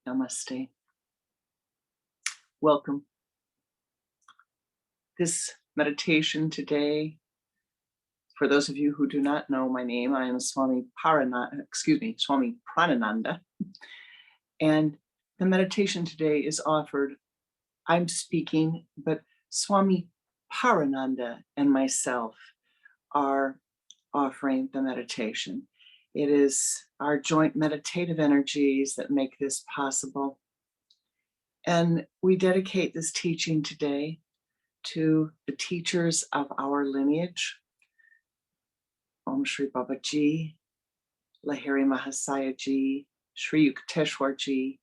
Namaste. Welcome. This meditation today, for those of you who do not know my name, I am Swami Pranananda. And the meditation today is offered, I'm speaking, but Swami Pranananda and myself are offering the meditation. It is our joint meditative energies that make this possible. And we dedicate this teaching today to the teachers of our lineage, Om Shri Babaji, Lahiri Mahasaya Ji, Shri Yukteswar Ji,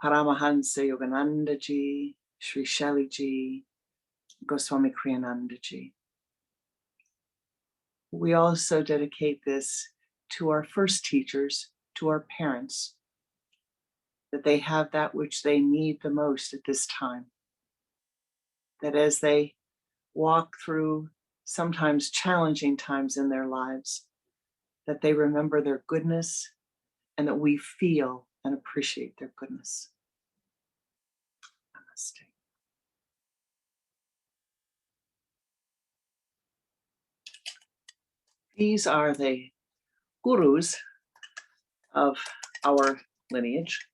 Paramahansa Yogananda Ji, Shri Shali Ji, Goswami Kriyananda Ji. We also dedicate this to our first teachers, to our parents, that they have that which they need the most at this time. That as they walk through sometimes challenging times in their lives, that they remember their goodness and that we feel and appreciate their goodness. Namaste. These are the gurus of our lineage.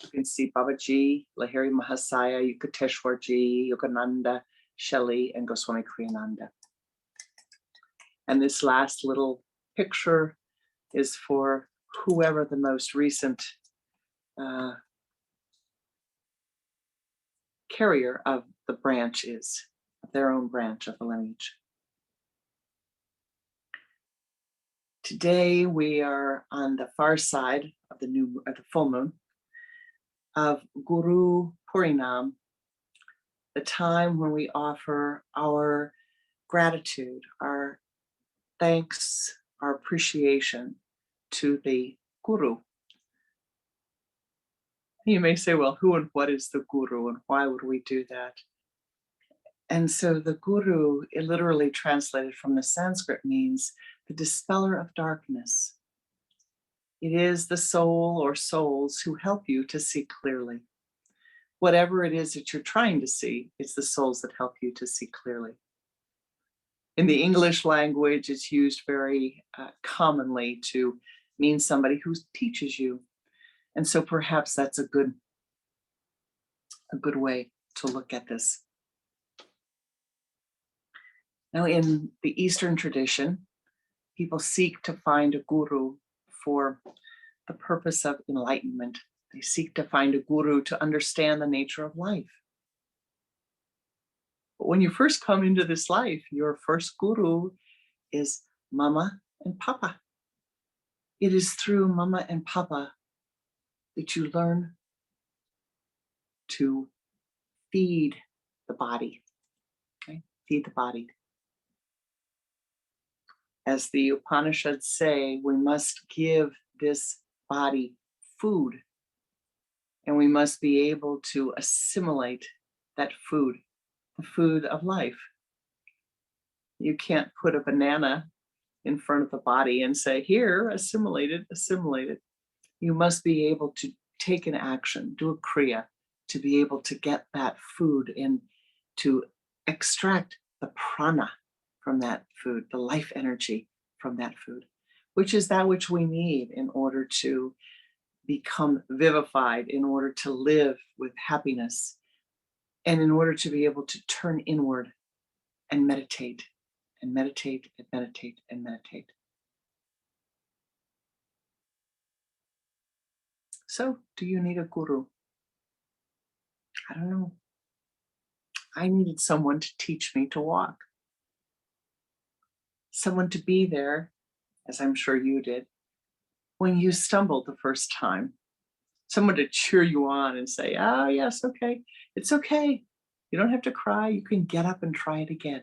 You can see Babaji, Lahiri Mahasaya, Yukteswar Ji, Yogananda, Shelley, and Goswami Kriyananda. And this last little picture is for whoever the most recent carrier of the branch is, of their own branch of the lineage. Today we are on the far side of the full moon of Guru Purnima, the time when we offer our gratitude, our thanks, our appreciation to the Guru. You may say, well, who and what is the Guru and why would we do that? And so the Guru, it literally translated from the Sanskrit, means the Dispeller of Darkness. It is the soul or souls who help you to see clearly. Whatever it is that you're trying to see, it's the souls that help you to see clearly. In the English language, it's used very commonly to mean somebody who teaches you. And so perhaps that's a good way to look at this. Now, in the Eastern tradition, people seek to find a guru for the purpose of enlightenment. They seek to find a guru to understand the nature of life. But when you first come into this life, your first guru is Mama and Papa. It is through Mama and Papa that you learn to feed the body. Okay? Feed the body. As the Upanishads say, we must give this body food, and we must be able to assimilate that food, the food of life. You can't put a banana in front of the body and say, here, assimilate it, assimilate it. You must be able to take an action, do a kriya, to be able to get that food and to extract the prana from that food, the life energy from that food, which is that which we need in order to become vivified, in order to live with happiness, and in order to be able to turn inward and meditate and meditate and meditate and meditate. So, do you need a guru? I don't know. I needed someone to teach me to walk. Someone to be there, as I'm sure you did, when you stumbled the first time. Someone to cheer you on and say, oh, yes, okay. It's okay. You don't have to cry. You can get up and try it again.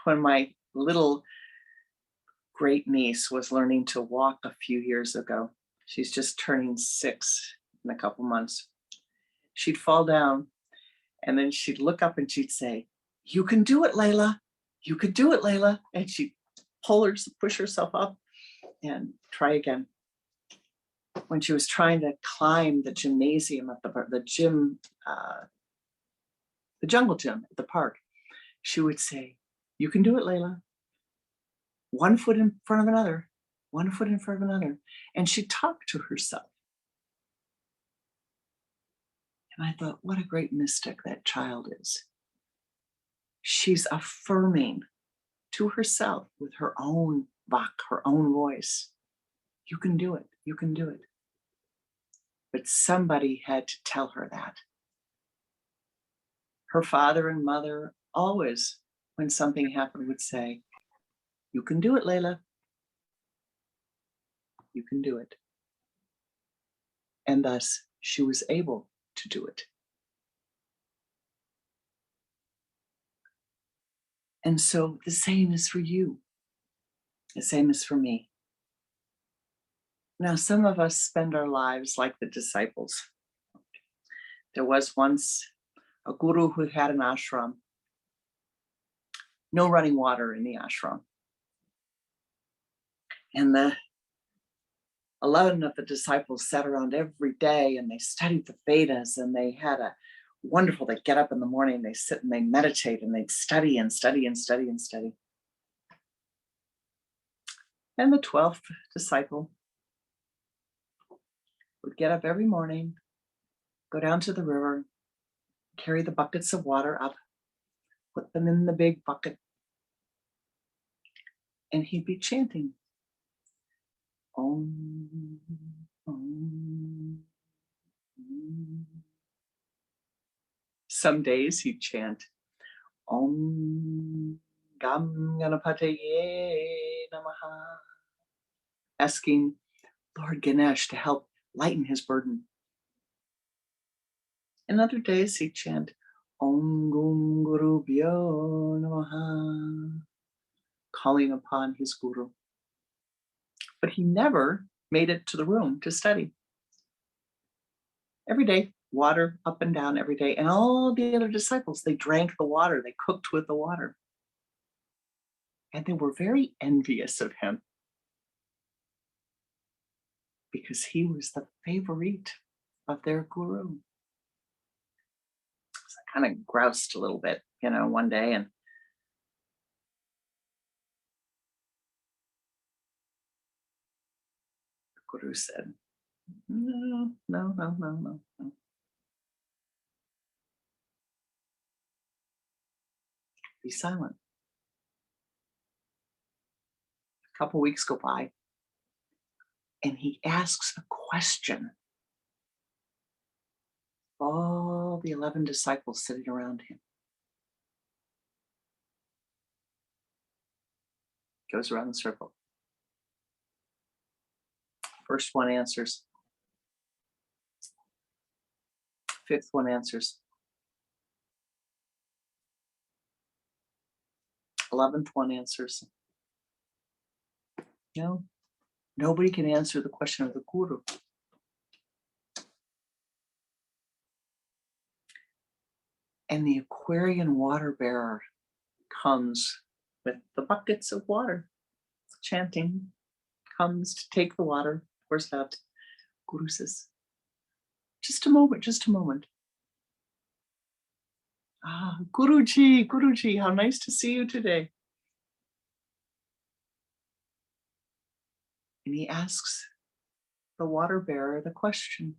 When my little great niece was learning to walk a few years ago, she's just turning 6 in a couple months, she'd fall down and then she'd look up and she'd say, you can do it, Layla. You could do it, Layla. And she'd push herself up and try again. When she was trying to climb the gymnasium at the jungle gym at the park, she would say, "You can do it, Layla. One foot in front of another, one foot in front of another." And she talked to herself. And I thought, what a great mystic that child is. She's affirming to herself with her own vak, her own voice. You can do it. You can do it. But somebody had to tell her that. Her father and mother always, when something happened, would say, "You can do it, Layla. You can do it." And thus she was able to do it. And so the same is for you. The same is for me. Now, some of us spend our lives like the disciples. There was once a guru who had an ashram. No running water in the ashram. And the 11 of the disciples sat around every day and they studied the Vedas, and they had a wonderful, they'd get up in the morning, they sit and they meditate and they'd study and study and study and study. And the 12th disciple would get up every morning, go down to the river, carry the buckets of water up, put them in the big bucket, and he'd be chanting, Om, Om, Om. Some days he'd chant, Om Gam Ganapataye Namaha, asking Lord Ganesh to help lighten his burden. And other days he'd chant, Om Gum Guru Bhyo Namaha, calling upon his guru. But he never made it to the room to study. Every day, water up and down every day. And all the other disciples, they drank the water, they cooked with the water. And they were very envious of him because he was the favorite of their guru. So I kind of groused a little bit, one day, and the guru said, no. Be silent. A couple weeks go by, and he asks a question. All the 11 disciples sitting around him. Goes around the circle. First one answers. Fifth one answers. 11th one answers. No, nobody can answer the question of the guru. And the Aquarian water bearer comes with the buckets of water, chanting, comes to take the water, pours it out. Guru says, just a moment. Ah, Guruji, how nice to see you today. And he asks the water bearer the question.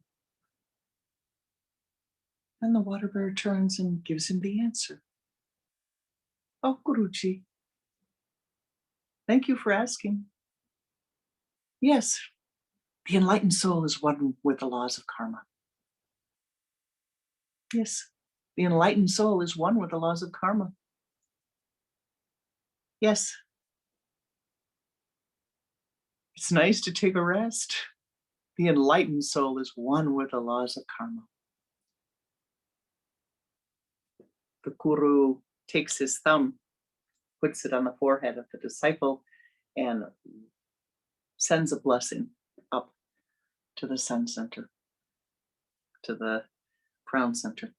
And the water bearer turns and gives him the answer. Oh, Guruji, thank you for asking. Yes, the enlightened soul is one with the laws of karma. Yes, the enlightened soul is one with the laws of karma. Yes. It's nice to take a rest. The enlightened soul is one with the laws of karma. The guru takes his thumb, puts it on the forehead of the disciple, and sends a blessing up to the sun center, to the crown center.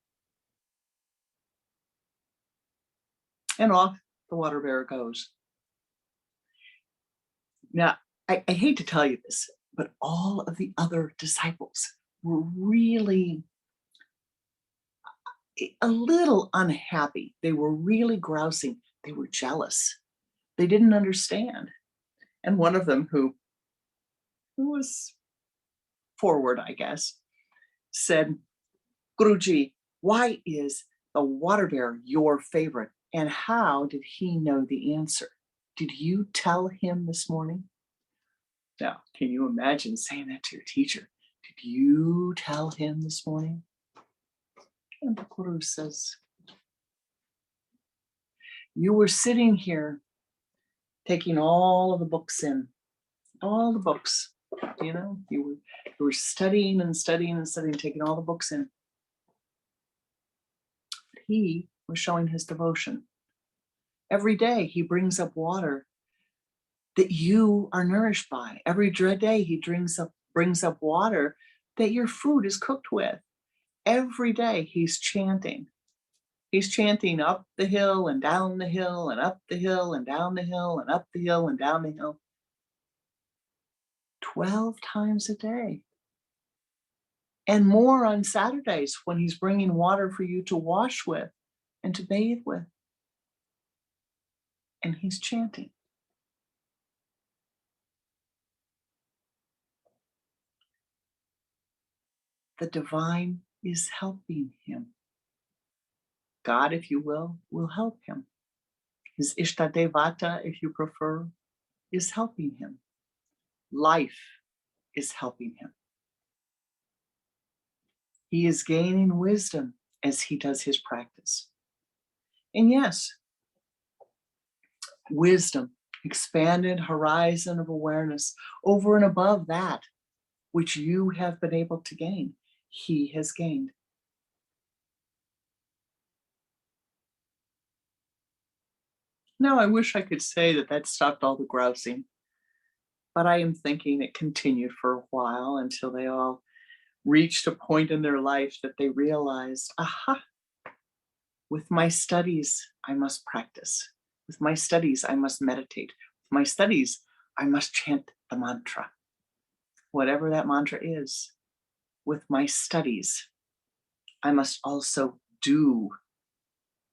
And off the water bearer goes. Now, I hate to tell you this, but all of the other disciples were really a little unhappy. They were really grousing. They were jealous. They didn't understand. And one of them, who was forward, I guess, said, Guruji, why is the water bear your favorite? And how did he know the answer? Did you tell him this morning? Now, can you imagine saying that to your teacher? Did you tell him this morning? And the Guru says, you were sitting here taking all of the books in, all the books, you were studying and studying and studying, taking all the books in. But he was showing his devotion. Every day he brings up water that you are nourished by. Every day he brings up water that your food is cooked with. Every day he's chanting. He's chanting up the hill and down the hill and up the hill and down the hill and up the hill and down the hill. 12 times a day. And more on Saturdays when he's bringing water for you to wash with and to bathe with. And he's chanting. The divine is helping him. God, if you will help him. His Ishtadevata, if you prefer, is helping him. Life is helping him. He is gaining wisdom as he does his practice. And yes, wisdom, expanded horizon of awareness over and above that which you have been able to gain, he has gained. Now, I wish I could say that stopped all the grousing, but I am thinking it continued for a while until they all reached a point in their life that they realized, aha, with my studies, I must practice. With my studies, I must meditate. With my studies, I must chant the mantra. Whatever that mantra is, with my studies, I must also do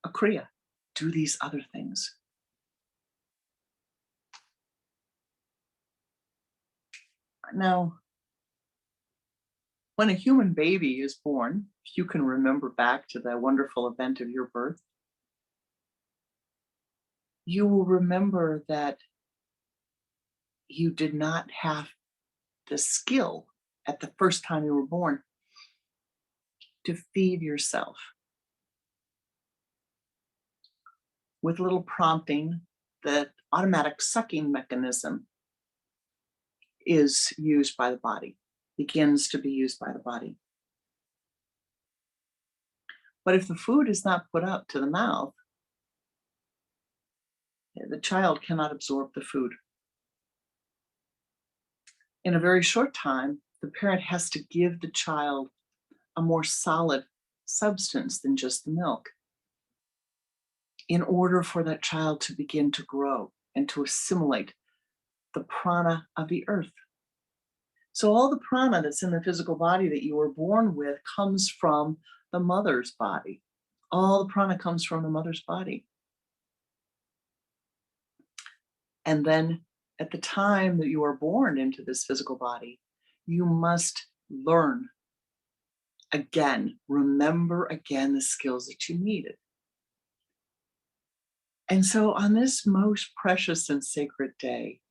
a Kriya, do these other things. Now, when a human baby is born, if you can remember back to the wonderful event of your birth, you will remember that you did not have the skill at the first time you were born to feed yourself. With little prompting, the automatic sucking mechanism is used by the body, begins to be used by the body. But if the food is not put up to the mouth, the child cannot absorb the food. In a very short time, the parent has to give the child a more solid substance than just the milk in order for that child to begin to grow and to assimilate the prana of the earth. So all the prana that's in the physical body that you were born with comes from the mother's body. All the prana comes from the mother's body. And then at the time that you are born into this physical body, you must learn again, remember again the skills that you needed. And so on this most precious and sacred day,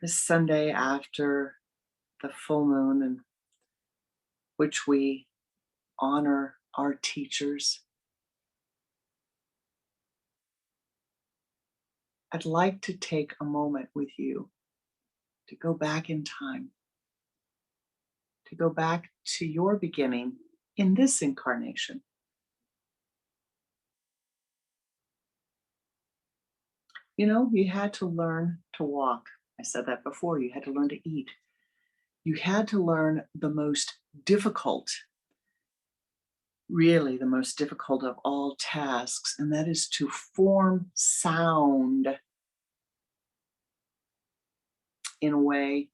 this Sunday after the full moon, in which we honor our teachers, I'd like to take a moment with you to go back in time, to go back to your beginning in this incarnation. You know, you had to learn to walk. I said that before. You had to learn to eat. You had to learn the most difficult, really the most difficult of all tasks, and that is to form sound. in a way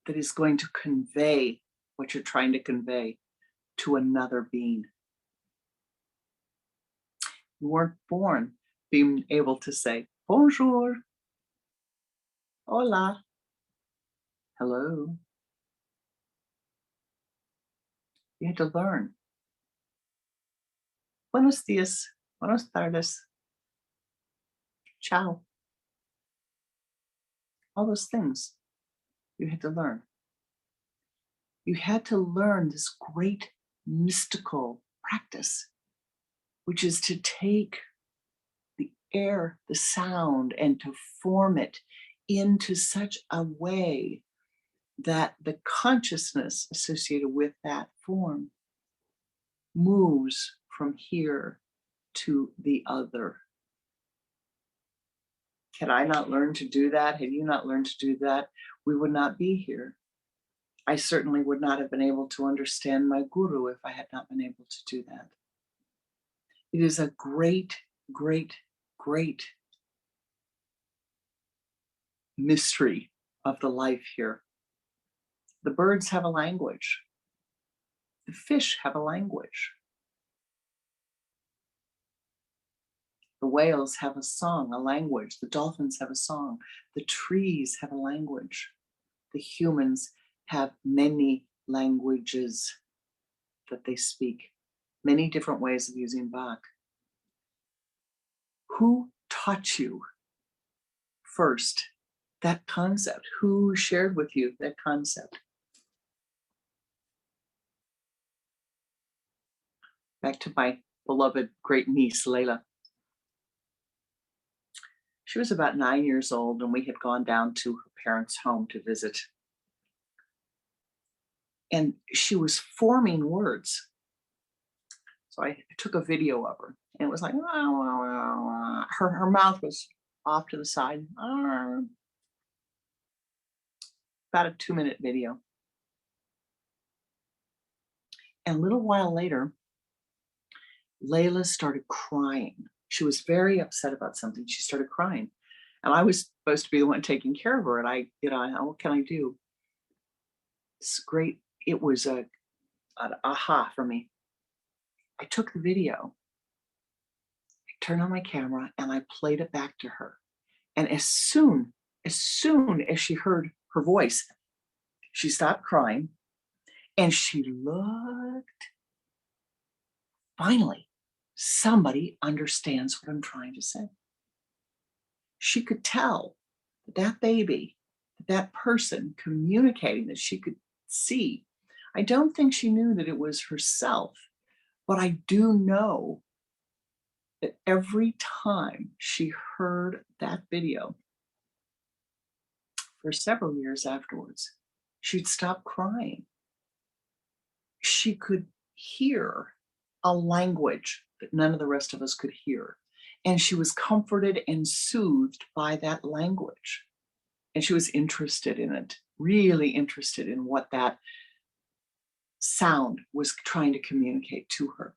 that is going to convey what you're trying to convey to another being. You weren't born being able to say, bonjour, hola, hello. You had to learn. Buenos dias, buenas tardes, ciao. All those things you had to learn. You had to learn this great mystical practice, which is to take the air, the sound, and to form it into such a way that the consciousness associated with that form moves from here to the other. Had I not learned to do that, had you not learned to do that, we would not be here. I certainly would not have been able to understand my guru if I had not been able to do that. It is a great, great, great mystery of the life here. The birds have a language. The fish have a language. The whales have a song, a language. The dolphins have a song. The trees have a language. The humans have many languages that they speak, many different ways of using Bach. Who taught you first that concept? Who shared with you that concept? Back to my beloved great niece, Layla. She was about 9 years old and we had gone down to her parents' home to visit. And she was forming words. So I took a video of her and it was like, her mouth was off to the side. About a 2-minute video. And a little while later, Layla started crying. She was very upset about something. She started crying. And I was supposed to be the one taking care of her. And what can I do? It's great. It was an aha for me. I took the video, I turned on my camera and I played it back to her. And as soon as she heard her voice, she stopped crying and she looked. Finally, somebody understands what I'm trying to say. She could tell that baby, that person communicating that she could see. I don't think she knew that it was herself, but I do know that every time she heard that video, for several years afterwards, she'd stop crying. She could hear a language that none of the rest of us could hear. And she was comforted and soothed by that language. And she was interested in it, really interested in what that sound was trying to communicate to her.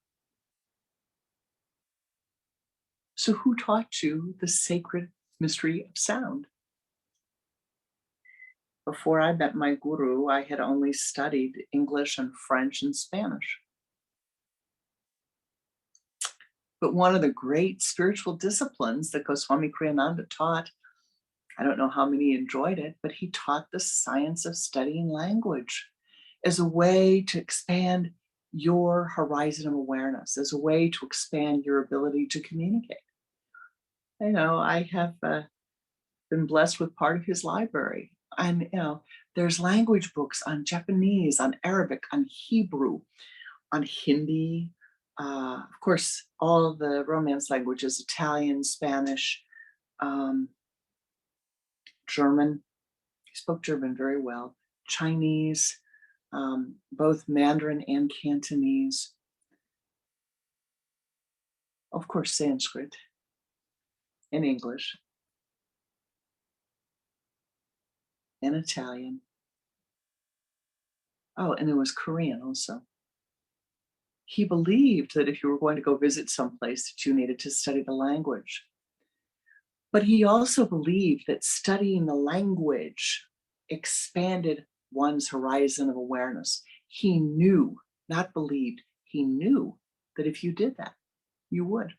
So who taught you the sacred mystery of sound? Before I met my guru, I had only studied English and French and Spanish. But one of the great spiritual disciplines that Goswami Kriyananda taught, I don't know how many enjoyed it, but he taught the science of studying language as a way to expand your horizon of awareness, as a way to expand your ability to communicate. I have been blessed with part of his library. And, there's language books on Japanese, on Arabic, on Hebrew, on Hindi, of course, all of the Romance languages, Italian, Spanish, German. He spoke German very well. Chinese, both Mandarin and Cantonese. Of course, Sanskrit and English and Italian. Oh, and there was Korean also. He believed that if you were going to go visit someplace that you needed to study the language. But he also believed that studying the language expanded one's horizon of awareness. He knew, not believed, he knew that if you did that, you would.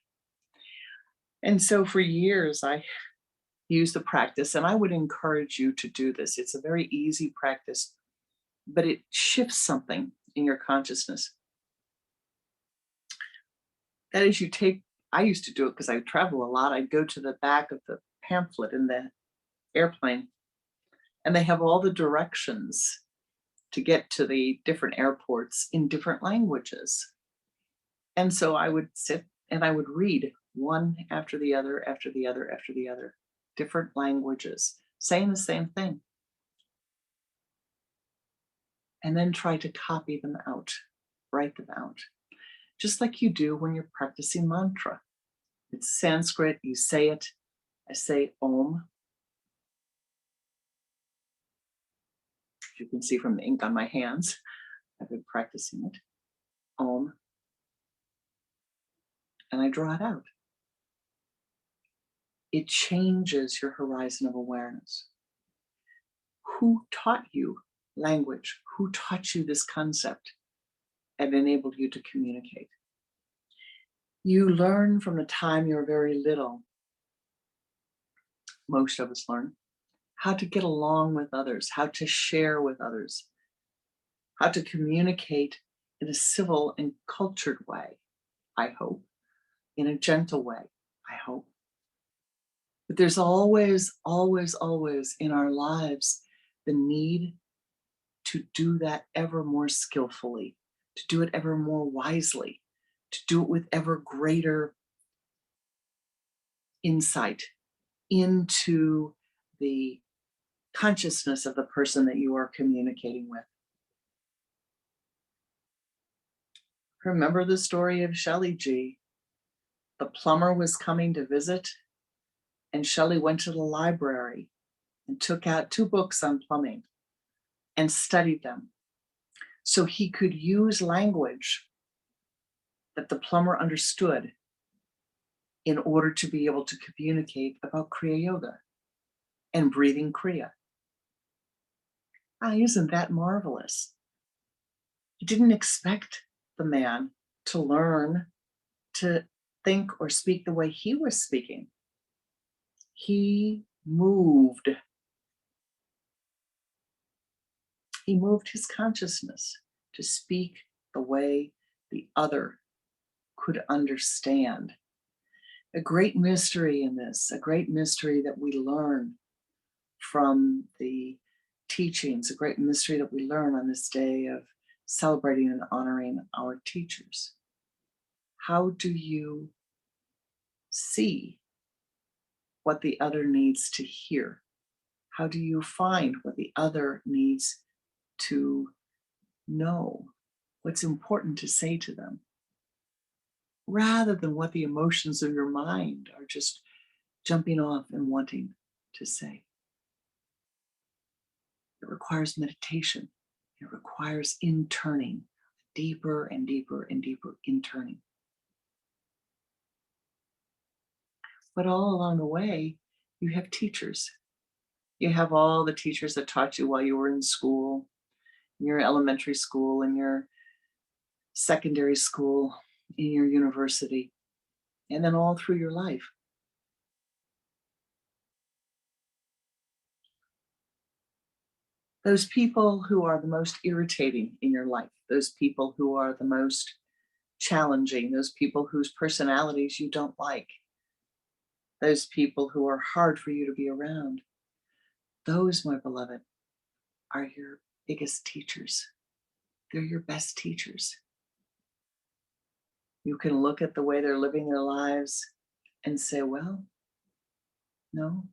And so for years, I used the practice, and I would encourage you to do this. It's a very easy practice, but it shifts something in your consciousness. That is, I used to do it because I travel a lot. I'd go to the back of the pamphlet in the airplane, and they have all the directions to get to the different airports in different languages. And so I would sit and I would read one after the other, after the other, after the other, different languages, saying the same thing. And then try to copy them out, write them out, just like you do when you're practicing mantra. It's Sanskrit, you say it. I say Om. You can see from the ink on my hands, I've been practicing it. Om. And I draw it out. It changes your horizon of awareness. Who taught you language? Who taught you this concept and enabled you to communicate? You learn from the time you're very little. Most of us learn how to get along with others, how to share with others, how to communicate in a civil and cultured way, I hope, in a gentle way, I hope. But there's always, always, always in our lives the need to do that ever more skillfully, to do it ever more wisely, to do it with ever greater insight into the consciousness of the person that you are communicating with. Remember the story of Shelley G. The plumber was coming to visit, and Shelley went to the library and took out 2 books on plumbing and studied them so he could use language that the plumber understood in order to be able to communicate about Kriya Yoga and breathing Kriya. Isn't that marvelous? He didn't expect the man to learn to think or speak the way he was speaking. He moved. He moved his consciousness to speak the way the other could understand. A great mystery in this, a great mystery that we learn from the teachings, a great mystery that we learn on this day of celebrating and honoring our teachers. How do you see what the other needs to hear? How do you find what the other needs to know? What's important to say to them? Rather than what the emotions of your mind are just jumping off and wanting to say. It requires meditation. It requires interning, deeper and deeper and deeper interning. But all along the way, you have teachers. You have all the teachers that taught you while you were in school, in your elementary school, in your secondary school, in your university, and then all through your life. Those people who are the most irritating in your life, those people who are the most challenging, those people whose personalities you don't like, those people who are hard for you to be around, those, my beloved, are your biggest teachers. They're your best teachers. You can look at the way they're living their lives and say, well, no,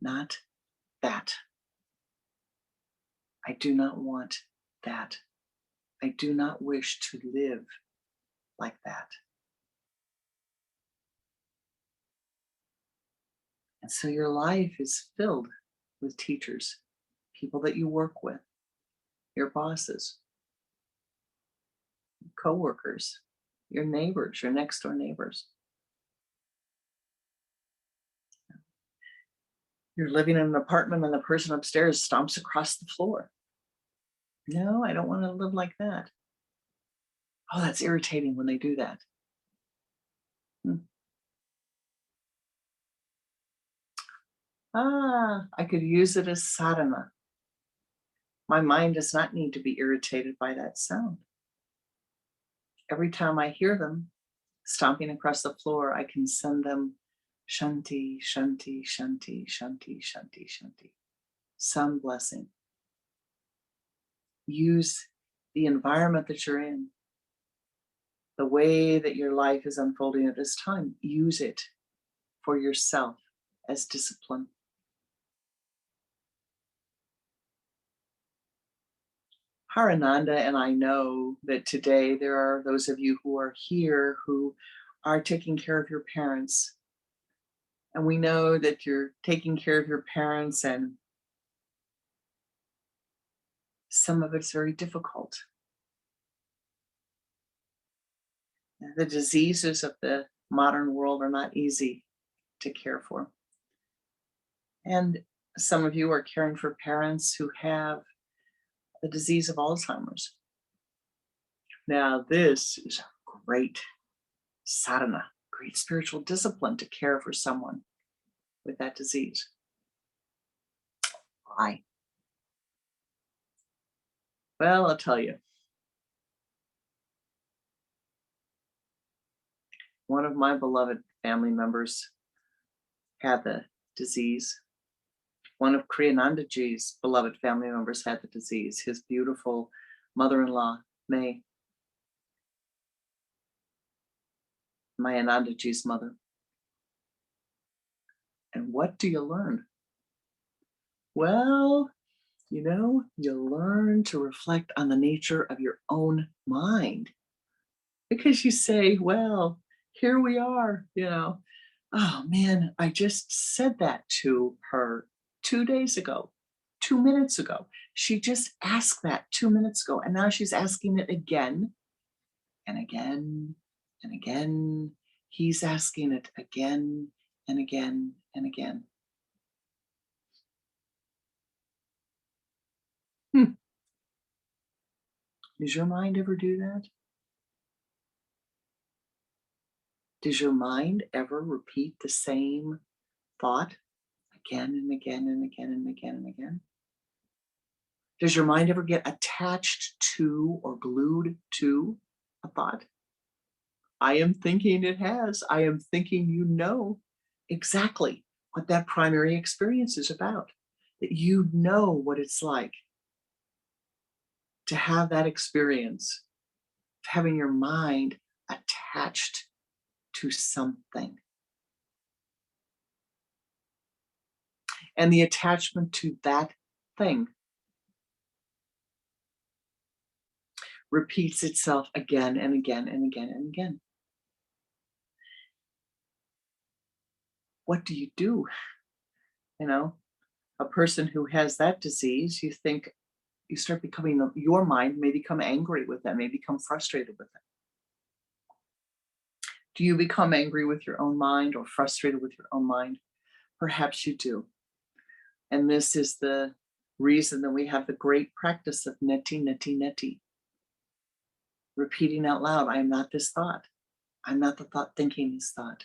not that. I do not want that. I do not wish to live like that. And so your life is filled with teachers, people that you work with, your bosses, coworkers, your neighbors, your next door neighbors. You're living in an apartment and the person upstairs stomps across the floor. No, I don't want to live like that. Oh, that's irritating when they do that. I could use it as sadhana. My mind does not need to be irritated by that sound. Every time I hear them stomping across the floor, I can send them shanti, shanti, shanti, shanti, shanti, shanti. Some blessing. Use the environment that you're in, the way that your life is unfolding at this time. Use it for yourself as discipline. Pranananda and I know that today there are those of you who are here who are taking care of your parents. And we know that you're taking care of your parents, and some of it's very difficult. The diseases of the modern world are not easy to care for. And some of you are caring for parents who have the disease of Alzheimer's. Now, this is a great sadhana, great spiritual discipline to care for someone with that disease. Why? Well, I'll tell you. One of my beloved family members had the disease. One of Kriyanandaji's beloved family members had the disease. His beautiful mother-in-law, May, Mayanandaji's mother. And what do you learn? Well, you learn to reflect on the nature of your own mind. Because you say, well, here we are, oh man, I just said that to her 2 days ago, 2 minutes ago. She just asked that 2 minutes ago, and now she's asking it again and again and again. He's asking it again and again and again. Does your mind ever do that? Does your mind ever repeat the same thought again and again and again and again and again? Does your mind ever get attached to or glued to a thought? I am thinking it has. I am thinking you know exactly what that primary experience is about, that you know what it's like to have that experience, of having your mind attached to something. And the attachment to that thing repeats itself again and again and again and again. What do you do? A person who has that disease, you start becoming, your mind may become angry with them, may become frustrated with them. Do you become angry with your own mind or frustrated with your own mind? Perhaps you do. And this is the reason that we have the great practice of neti, neti, neti. Repeating out loud, I am not this thought. I'm not the thought thinking this thought.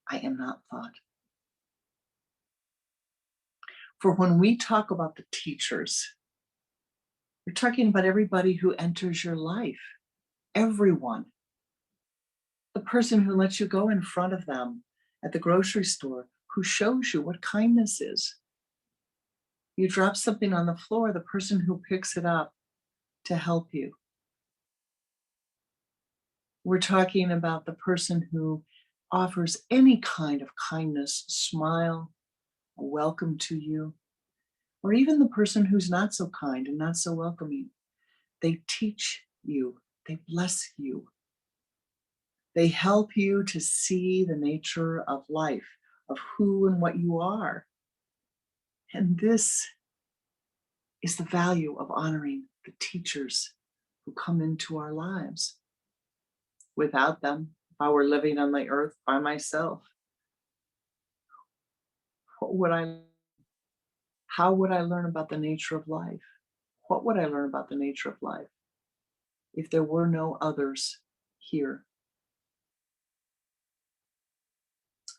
I am not thought. For when we talk about the teachers, we're talking about everybody who enters your life. Everyone. The person who lets you go in front of them at the grocery store, who shows you what kindness is. You drop something on the floor, the person who picks it up to help you. We're talking about the person who offers any kind of kindness, smile, a welcome to you, or even the person who's not so kind and not so welcoming. They teach you, they bless you. They help you to see the nature of life, of who and what you are. And this is the value of honoring the teachers who come into our lives. Without them, if I were living on the earth by myself, what would I? How would I learn about the nature of life? What would I learn about the nature of life if there were no others here?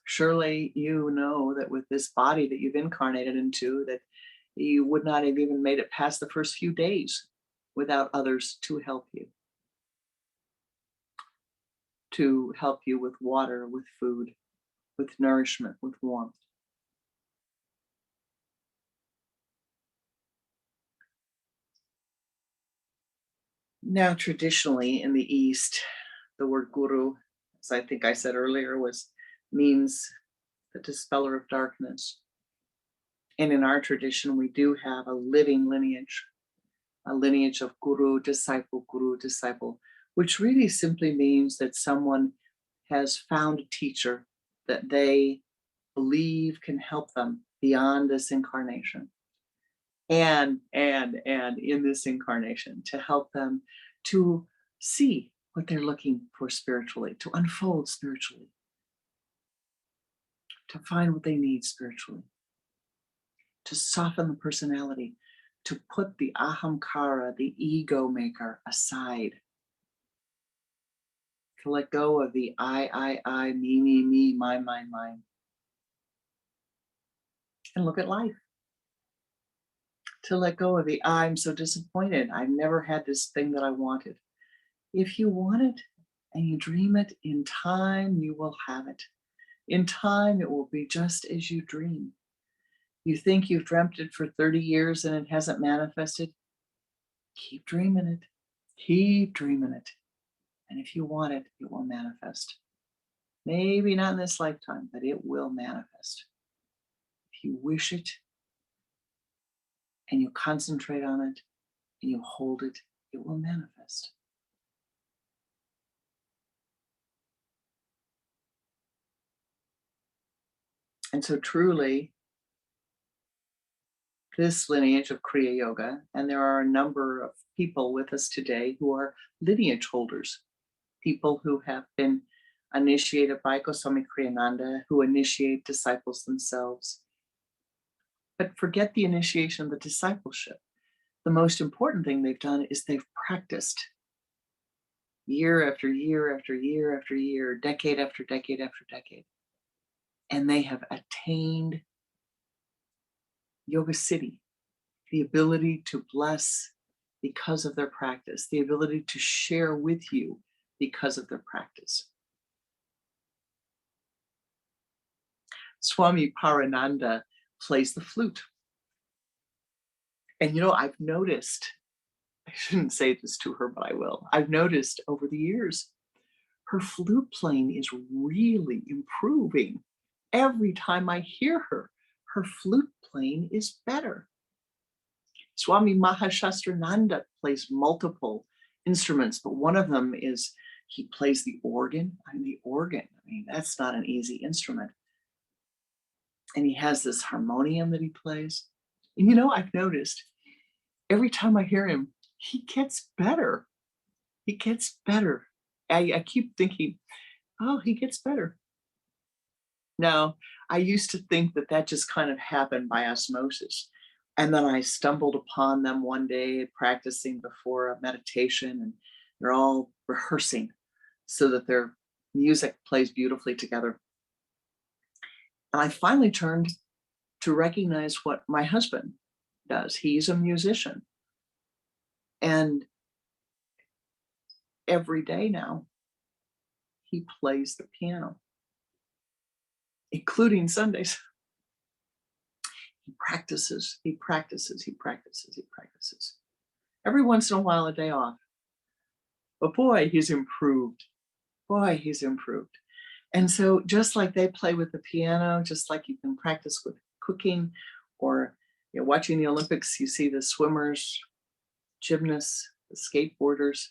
Surely you know that with this body that you've incarnated into, that you would not have even made it past the first few days without others to help you with water, with food, with nourishment, with warmth. Now, traditionally in the East, the word guru, as I think I said earlier, means the dispeller of darkness. And in our tradition, we do have a living lineage, a lineage of guru, disciple, which really simply means that someone has found a teacher that they believe can help them beyond this incarnation. And in this incarnation, to help them to see what they're looking for spiritually, to unfold spiritually, to find what they need spiritually, to soften the personality, to put the ahamkara, the ego maker, aside, to let go of the I, me, mine, and look at life. To let go of the I'm so disappointed. I never had this thing that I wanted. If you want it and you dream it, in time you will have it. In time it will be just as you dream. You think you've dreamt it for 30 years and it hasn't manifested? Keep dreaming it. Keep dreaming it. And if you want it, it will manifest. Maybe not in this lifetime, but it will manifest. If you wish it and you concentrate on it and you hold it, it will manifest. And so truly, this lineage of Kriya Yoga, and there are a number of people with us today who are lineage holders, people who have been initiated by Goswami Kriyananda, who initiate disciples themselves. But forget the initiation of the discipleship. The most important thing they've done is they've practiced year after year after year after year, decade after decade after decade. And they have attained yoga siddhi, the ability to bless because of their practice, the ability to share with you because of their practice. Swami Pranananda plays the flute. And I've noticed, I shouldn't say this to her, but I will. I've noticed over the years, her flute playing is really improving. Every time I hear her, her flute playing is better. Swami Mahashastrananda plays multiple instruments, but one of them is he plays the organ. The organ, that's not an easy instrument. And he has this harmonium that he plays. And I've noticed every time I hear him, he gets better. He gets better. I keep thinking, oh, he gets better. Now, I used to think that just kind of happened by osmosis. And then I stumbled upon them one day practicing before a meditation, and they're all rehearsing so that their music plays beautifully together. And I finally turned to recognize what my husband does. He's a musician. And every day now, he plays the piano, including Sundays. He practices. Every once in a while, a day off. But boy, he's improved. And so just like they play with the piano, just like you can practice with cooking, or watching the Olympics, you see the swimmers, gymnasts, the skateboarders.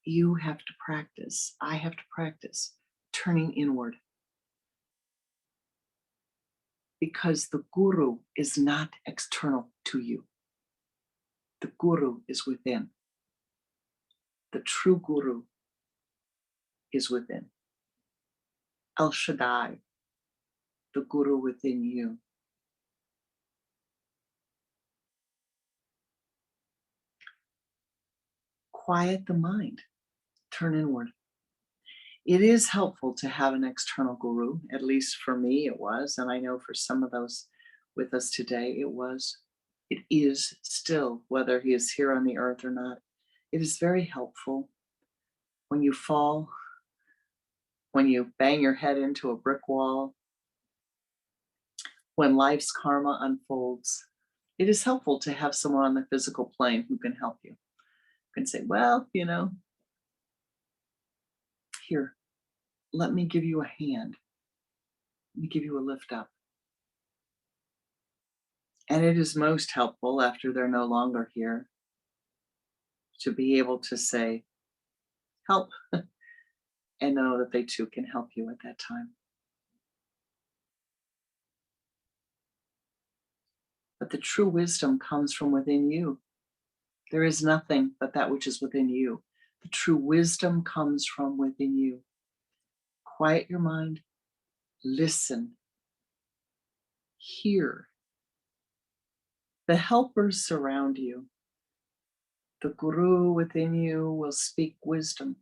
You have to practice. I have to practice turning inward. Because the guru is not external to you. The guru is within. The true guru is within. El Shaddai, the guru within you. quiet the mind, turn inward. It is helpful to have an external guru, at least for me it was, and I know for some of those with us today it was. It is still, whether he is here on the earth or not. It is very helpful when you fall, when you bang your head into a brick wall, when life's karma unfolds. It is helpful to have someone on the physical plane who can help you. You can say, well, here, let me give you a hand. Let me give you a lift up. And it is most helpful after they're no longer here to be able to say, help, and know that they too can help you at that time. But the true wisdom comes from within you. There is nothing but that which is within you. The true wisdom comes from within you. Quiet your mind, listen, hear. The helpers surround you. The guru within you will speak wisdom.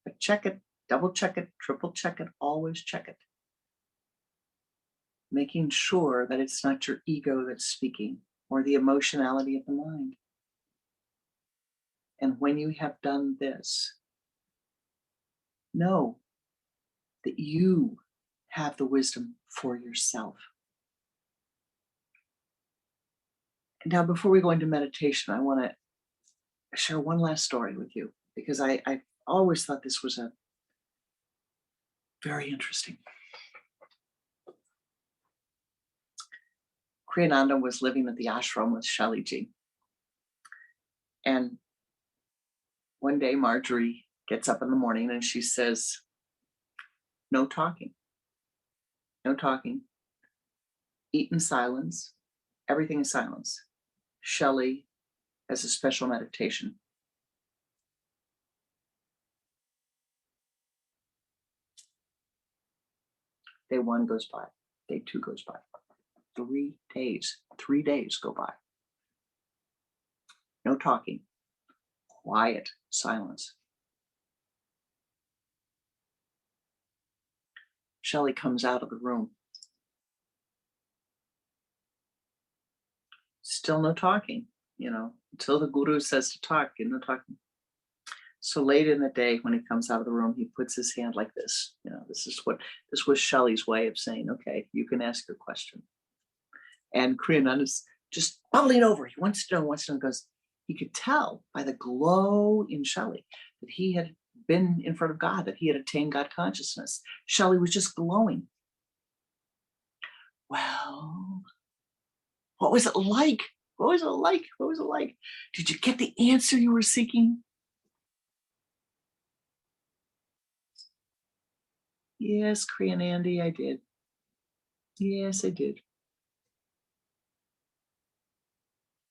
But check it, double check it, triple check it, always check it. Making sure that it's not your ego that's speaking or the emotionality of the mind. And when you have done this, know that you have the wisdom for yourself. And now, before we go into meditation, I want to share one last story with you, because I always thought this was a very interesting. Kriyananda was living at the ashram with Shaliji. And one day Marjorie gets up in the morning and she says, no talking, no talking, eat in silence, everything is silence. Shelley has a special meditation. Day 1 goes by, day 2 goes by, 3 days go by. No talking, quiet silence. Shelley comes out of the room. Still no talking, until the guru says to talk, no talking. So late in the day, when he comes out of the room, he puts his hand like this. This was Shelley's way of saying, okay, you can ask your question. And Kriyananda's just bubbling over. He wants to know, because he could tell by the glow in Shelley that he had been in front of God, that he had attained God consciousness. Shelley was just glowing. Well, what was it like? What was it like? What was it like? Did you get the answer you were seeking? Yes, Kriyananda, I did. Yes, I did.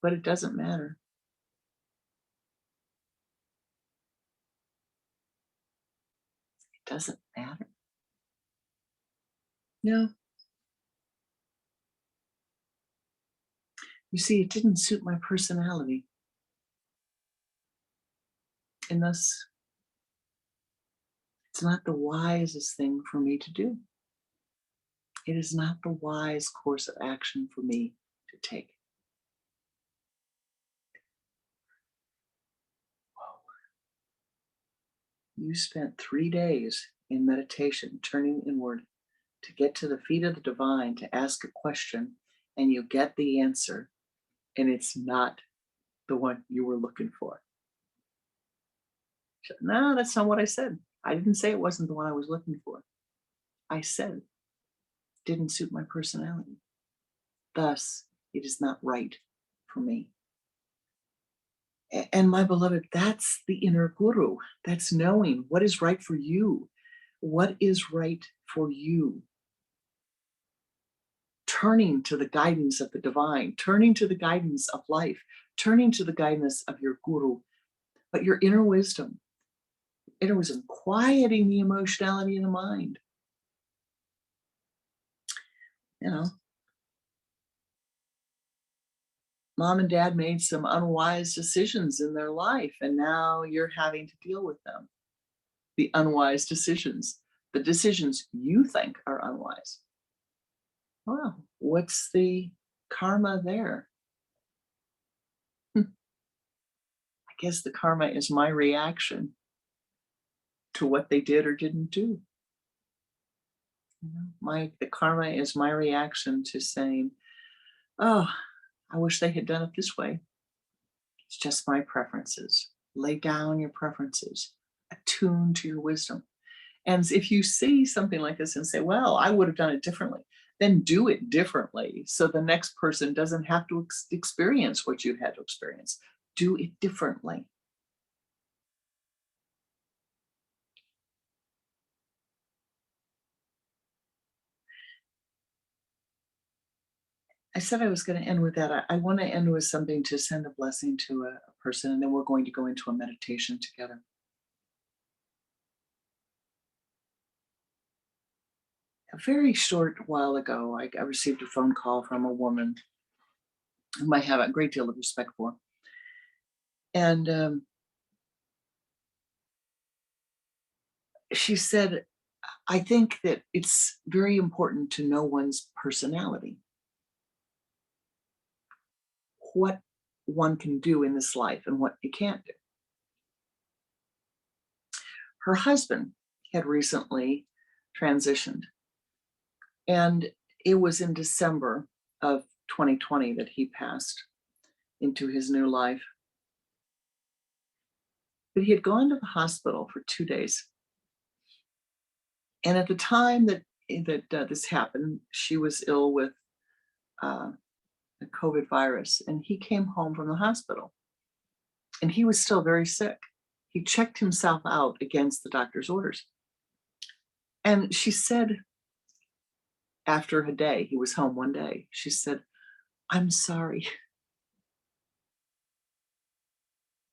But it doesn't matter. It doesn't matter. No. You see, it didn't suit my personality. And thus, it's not the wisest thing for me to do. It is not the wise course of action for me to take. Whoa. You spent 3 days in meditation, turning inward, to get to the feet of the divine, to ask a question, and you get the answer, and it's not the one you were looking for. No, that's not what I said. I didn't say it wasn't the one I was looking for. I said it didn't suit my personality. Thus, it is not right for me. And my beloved, that's the inner guru. That's knowing what is right for you. What is right for you? Turning to the guidance of the divine, turning to the guidance of life, turning to the guidance of your guru, but your inner wisdom, quieting the emotionality in the mind. mom and dad made some unwise decisions in their life, and now you're having to deal with them. The unwise decisions, the decisions you think are unwise. Well, what's the karma there? I guess the karma is my reaction to what they did or didn't do. The karma is my reaction to saying, oh, I wish they had done it this way. It's just my preferences. Lay down your preferences. Attune to your wisdom. And if you see something like this and say, well, I would have done it differently, then do it differently so the next person doesn't have to experience what you had to experience. Do it differently. I said I was going to end with that. I want to end with something to send a blessing to a person, and then we're going to go into a meditation together. A very short while ago, I received a phone call from a woman whom I have a great deal of respect for. And she said, I think that it's very important to know one's personality, what one can do in this life and what you can't do. Her husband had recently transitioned, and it was in December of 2020 that he passed into his new life. But he had gone to the hospital for 2 days. And at the time that this happened, she was ill with the COVID virus, and he came home from the hospital. And he was still very sick. He checked himself out against the doctor's orders. And she said, after a day, he was home one day, she said, I'm sorry.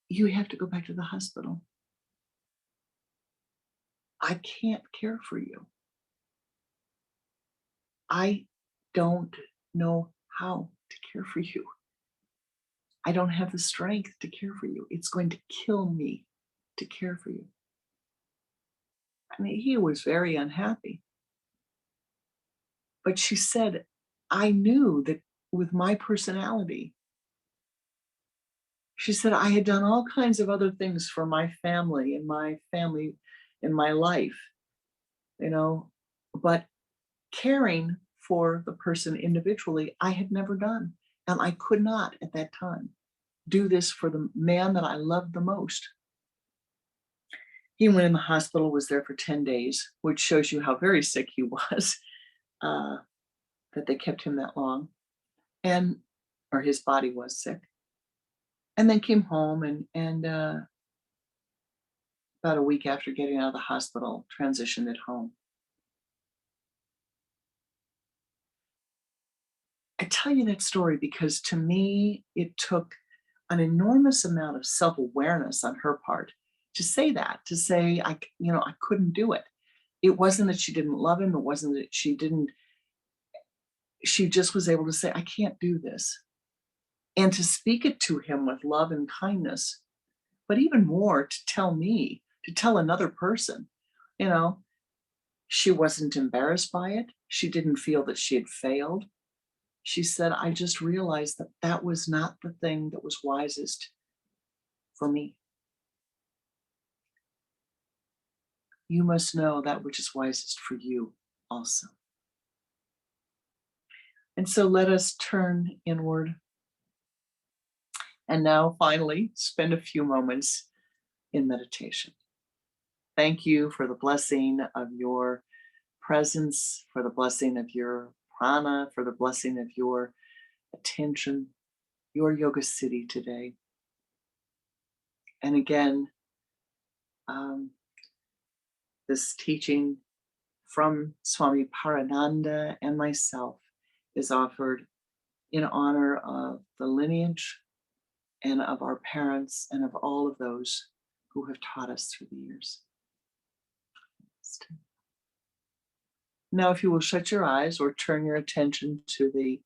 You have to go back to the hospital. I can't care for you. I don't know how to care for you. I don't have the strength to care for you. It's going to kill me to care for you. I mean, he was very unhappy. But she said, I knew that with my personality, she said, I had done all kinds of other things for my family and in my life, but caring for the person individually, I had never done. And I could not at that time do this for the man that I loved the most. He went in the hospital, was there for 10 days, which shows you how very sick he was, that they kept him that long, or his body was sick. And then came home and about a week after getting out of the hospital, transitioned at home. I tell you that story because to me, it took an enormous amount of self-awareness on her part to say that, to say, I couldn't do it. It wasn't that she didn't love him. It wasn't that she just was able to say, I can't do this. And to speak it to him with love and kindness, but even more to tell another person, she wasn't embarrassed by it. She didn't feel that she had failed. She said, I just realized that that was not the thing that was wisest for me. You must know that which is wisest for you also. And so let us turn inward. And now finally, spend a few moments in meditation. Thank you for the blessing of your presence, for the blessing of your prana, for the blessing of your attention, your yoga city today. And again, this teaching from Swami Pranananda and myself is offered in honor of the lineage and of our parents and of all of those who have taught us through the years. Now, if you will shut your eyes or turn your attention to the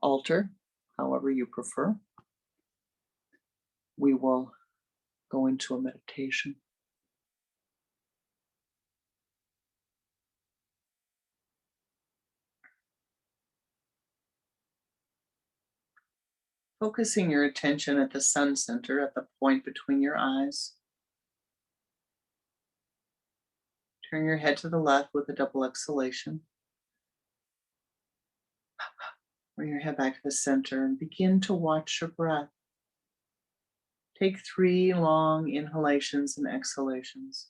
altar, however you prefer. we will go into a meditation. Focusing your attention at the sun center, at the point between your eyes. Turn your head to the left with a double exhalation. Bring your head back to the center and begin to watch your breath. Take 3 long inhalations and exhalations.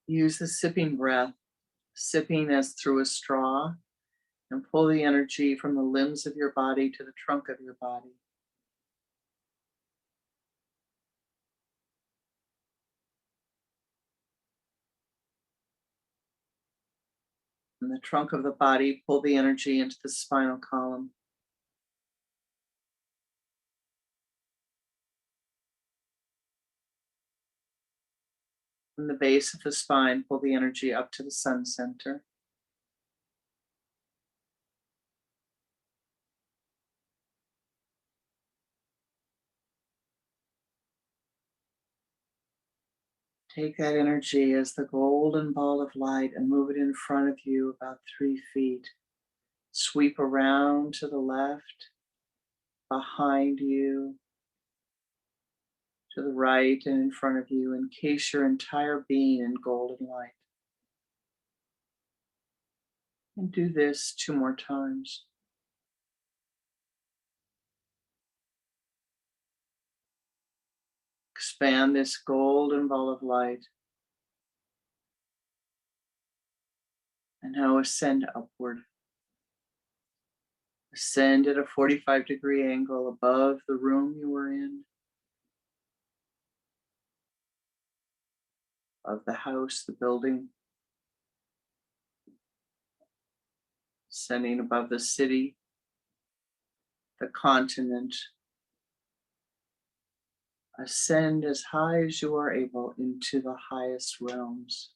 Use the sipping breath, sipping as through a straw, and pull the energy from the limbs of your body to the trunk of your body. From the trunk of the body, pull the energy into the spinal column. From the base of the spine, pull the energy up to the sun center. Take that energy as the golden ball of light and move it in front of you about 3 feet. Sweep around to the left, behind you, to the right and in front of you. Encase your entire being in golden light. And do this 2 more times. Expand this golden ball of light. And now ascend upward. Ascend at a 45-degree angle above the room you were in, of the house, the building, ascending above the city, the continent. Ascend as high as you are able into the highest realms.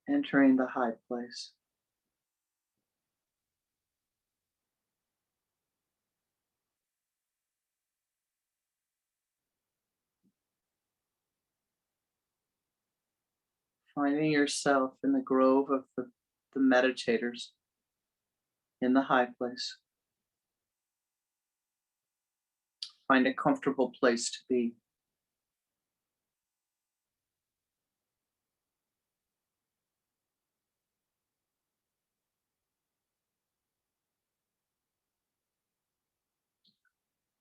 Entering the high place. Finding yourself in the grove of the meditators in the high place. Find a comfortable place to be.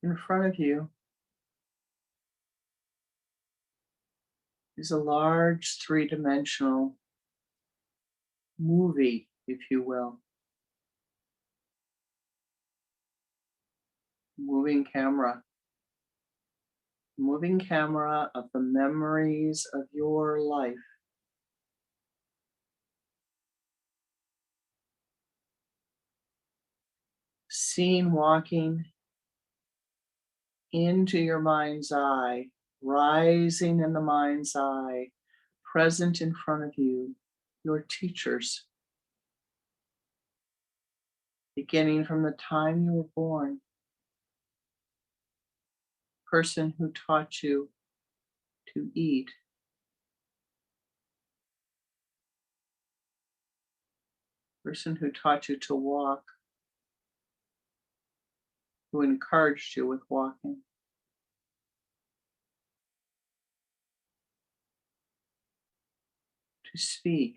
In front of you is a large 3-dimensional movie, if you will. Moving camera of the memories of your life. Seen walking into your mind's eye, rising in the mind's eye, present in front of you, your teachers, beginning from the time you were born. Person who taught you to eat, person who taught you to walk, who encouraged you with walking, to speak,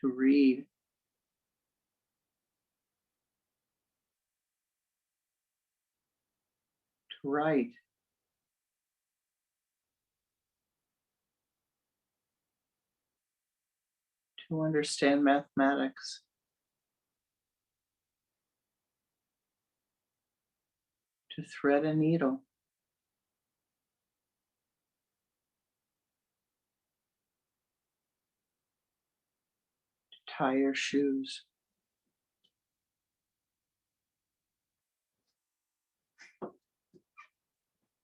to read, to write, to understand mathematics, to thread a needle, to tie your shoes,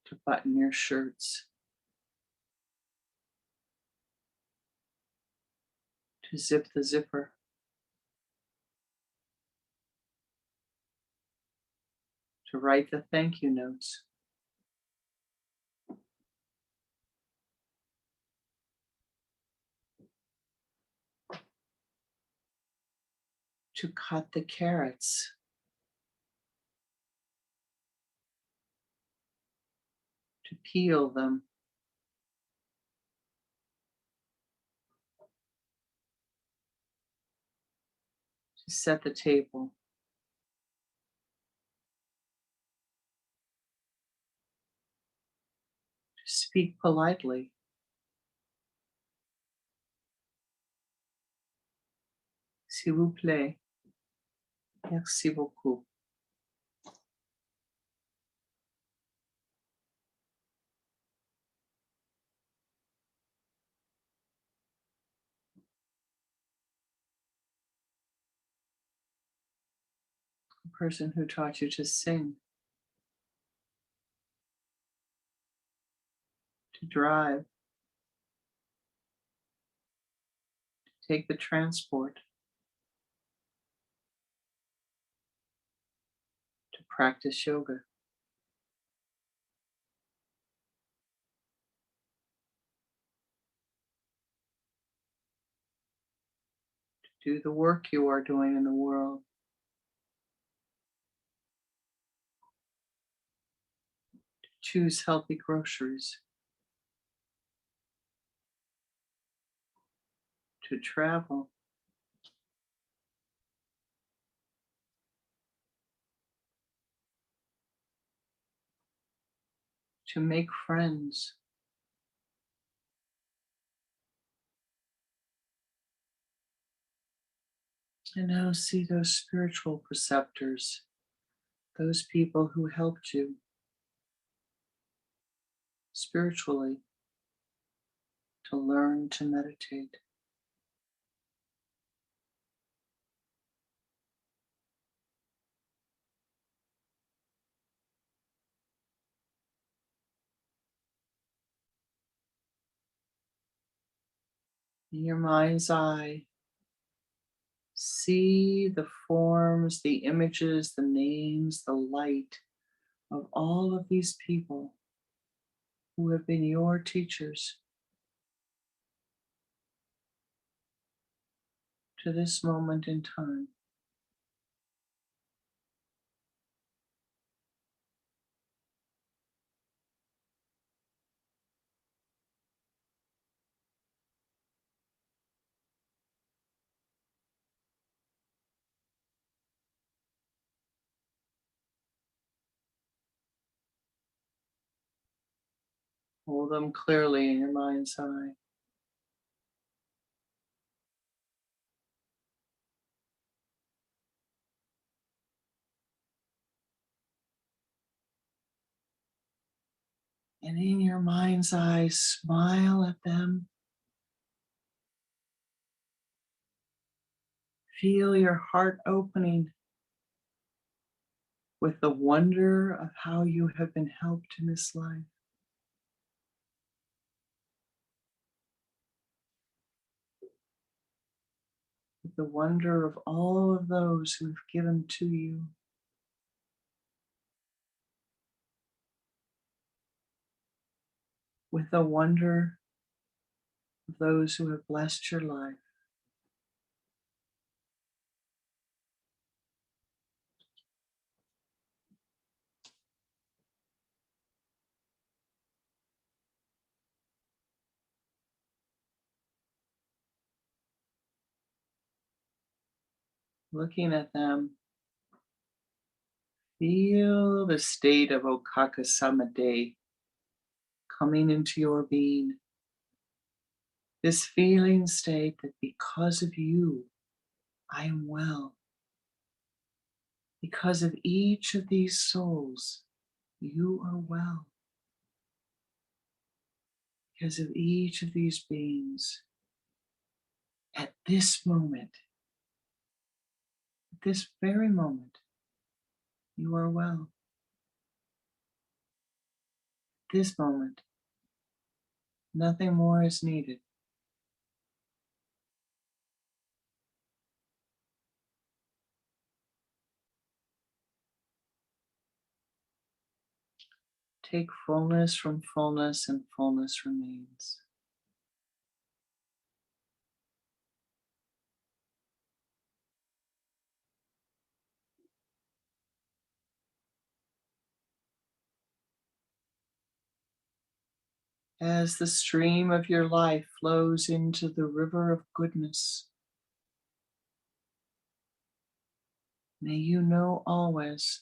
to button your shirts, to zip the zipper, to write the thank you notes, to cut the carrots, to peel them, to set the table, to speak politely. S'il vous plaît, merci beaucoup. The person who taught you to sing, to drive, to take the transport, to practice yoga. Do the work you are doing in the world. Choose healthy groceries. To travel. To make friends. And now see those spiritual preceptors, those people who helped you spiritually to learn to meditate. In your mind's eye, see the forms, the images, the names, the light of all of these people who have been your teachers to this moment in time. Hold them clearly in your mind's eye. And in your mind's eye, smile at them. Feel your heart opening with the wonder of how you have been helped in this life. With the wonder of all of those who have given to you. With the wonder of those who have blessed your life. Looking at them, feel the state of Okaka Samadhi coming into your being. This feeling state that because of you, I am well. Because of each of these souls, You are well because of each of these beings at this moment, at this very moment. You are well. At this moment, nothing more is needed. Take fullness from fullness, and fullness remains. As the stream of your life flows into the river of goodness, may you know always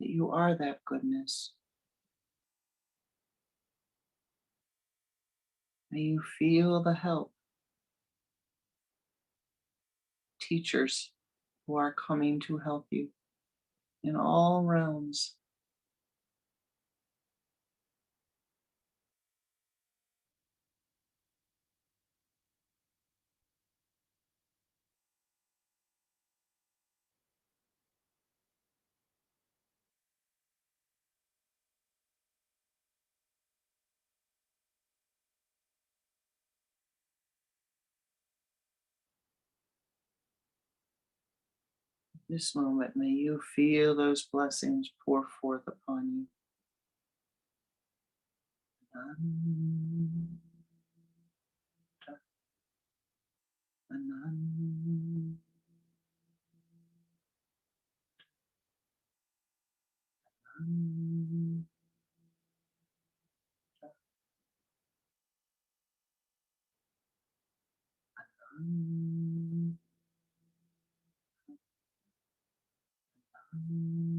that you are that goodness. May you feel the help, teachers who are coming to help you in all realms. This moment, may you feel those blessings pour forth upon you. Ananda, Ananda, Ananda, Ananda,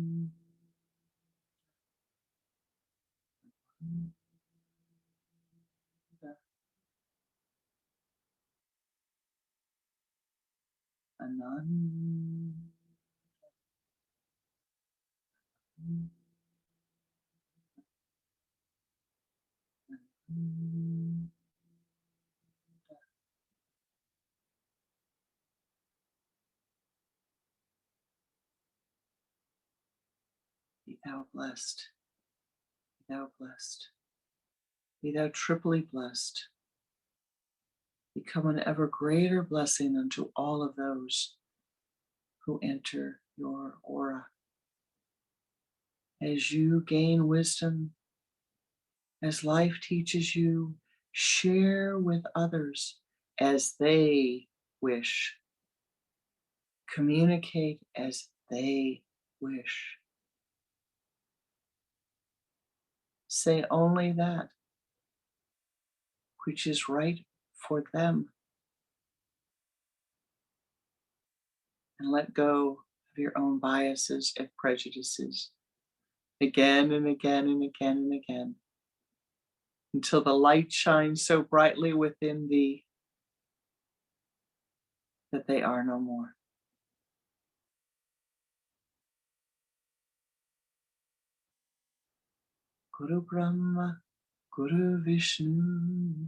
Ananda, Be thou blessed, be thou blessed, be thou triply blessed. Become an ever greater blessing unto all of those who enter your aura. As you gain wisdom, as life teaches you, share with others as they wish. Communicate as they wish. Say only that which is right for them, and let go of your own biases and prejudices again and again and again and again, until the light shines so brightly within thee that they are no more. Guru Brahma, Guru Vishnu,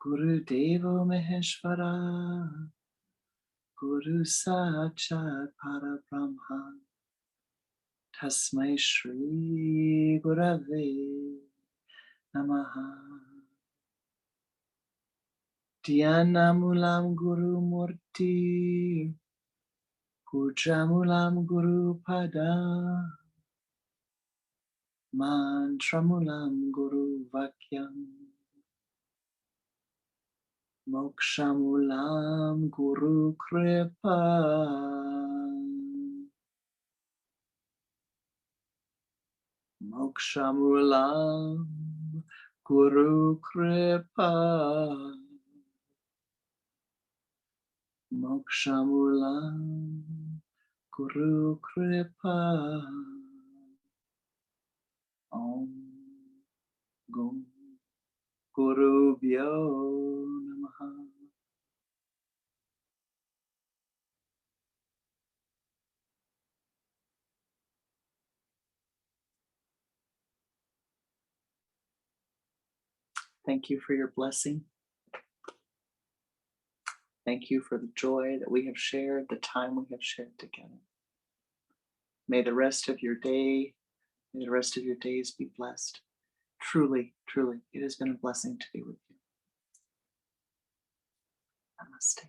Guru Devo Maheshwara, Guru Sakshat Parabrahma, Tasmai Shri Gurave Namaha. Dhyanamulam Guru Murti, Pujamulam Guru Pada, Mantramulam Guru Vakyam, Mokshamulam Guru Kripa, Mokshamulam Guru Kripa, Mokshamulam Guru Kripa. Om Gum Guru Bhyo Namaha. Thank you for your blessing. Thank you for the joy that we have shared, the time we have shared together. May the rest of your day, may the rest of your days be blessed. Truly, truly, it has been a blessing to be with you. Namaste.